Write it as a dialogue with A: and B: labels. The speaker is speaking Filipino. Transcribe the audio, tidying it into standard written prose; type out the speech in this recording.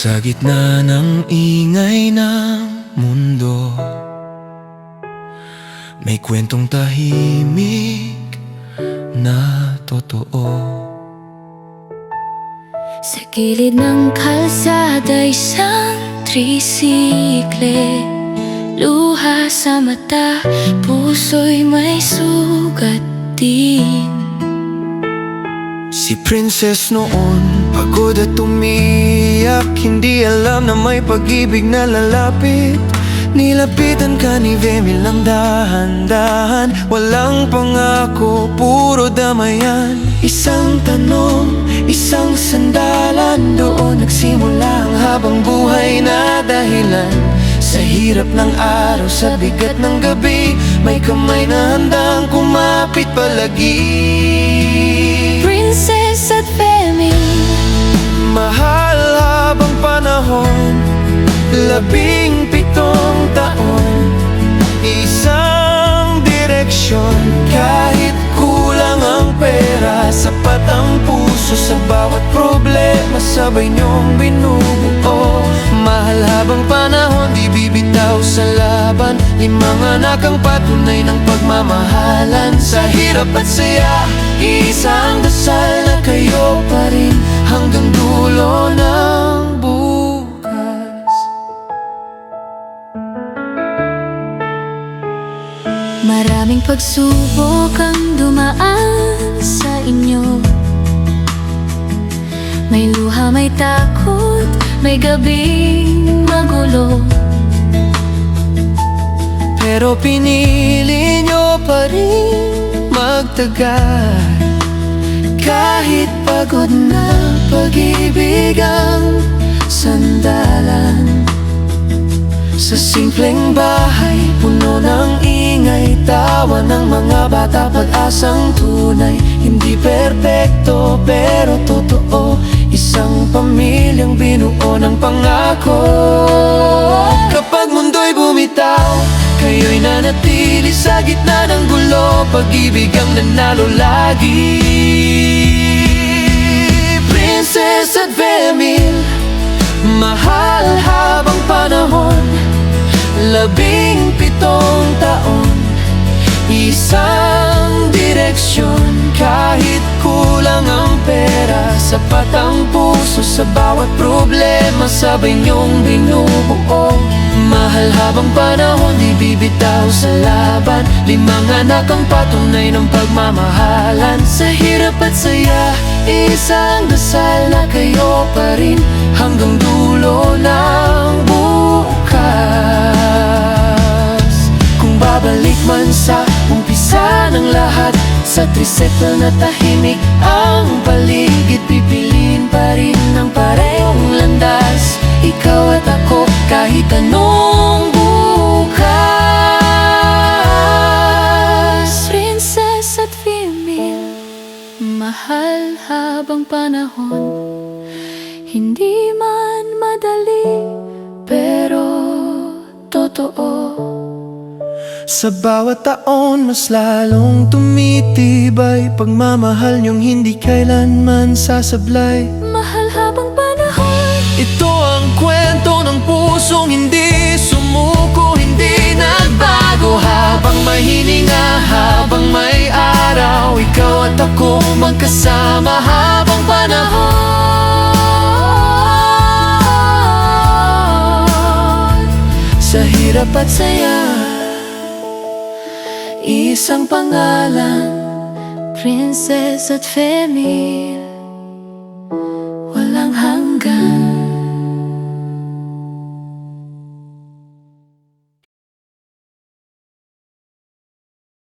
A: Sa gitna ng ingay ng mundo, may kwentong tahimik na totoo.
B: Sa gilid ng kalsada, isang trisikle, luha sa mata, puso'y may sugat din.
A: Si Princess noon, pagod at umiyak, hindi alam na may pag-ibig na lalapit. Nilapitan ka ni Vemi lang dahan-dahan, walang pangako, puro damayan. Isang tanong, isang sandalan, doon nagsimula ang habang buhay na dahilan. Sa hirap ng araw, sa bigat ng gabi, may kamay na handang kumapit palagi.
B: Princess at Vemi,
A: mahal habang panahon, 17 taon, isang direksyon. Kahit kulang ang pera, sapat ang puso, sa bawat problema sabay niyong binubuo. Mahal habang panahon, di bibitaw sa laban, 5 anak ang patunay ng pagmamahalan. Sa hirap at saya, isang dasal na kayo pa rin hanggang dulo ng bukas.
B: maraming pagsubok ang dumaan sa inyo. May luha, may takot, may gabing magulo.
A: Pero pinili nyo pa rin magtagal, kahit pagod na pag-ibig ang sandalan. Sa simpleng bahay, puno ng ingay, tawa ng mga bata, pag-asang tunay. Hindi perpekto pero totoo, isang pamilyang binuo ng pangako. Kapag mundo'y bumitaw, kayo'y nanatili sa gitna ng gulo, pag-ibig ang nanalo lagi. Princess at Vemi, mahal habang panahon, 17 taon, isang direksyon. Kahit kulang ang pera, sapat ang puso, sa bawat problema sabay niyong binubuo. Mahal habang panahon, di bibitaw sa laban, 5 anak ang patunay ng pagmamahalan. Sa hirap at saya, isang dasal na kayo pa rin hanggang dulo ng bukas. Kung babalik man sa umpisa ng lahat, sa tricycle na tahimik ang paligid, pipiliin pa rin ng parehong landas, ikaw at ako, kahit anong bukas.
B: Princess at Vemi, mahal habang panahon, hindi man madali pero totoo.
A: Sa bawat taon, mas lalong tumitibay, pagmamahal niyong hindi kailanman sasablay.
B: Mahal habang panahon,
A: ito ang kwento ng pusong hindi sumuko, hindi nagbago. Habang may hininga, habang may araw, ikaw at ako magkasama habang panahon. Sa hirap at saya, isang pangalan,
B: Princess at Vemi.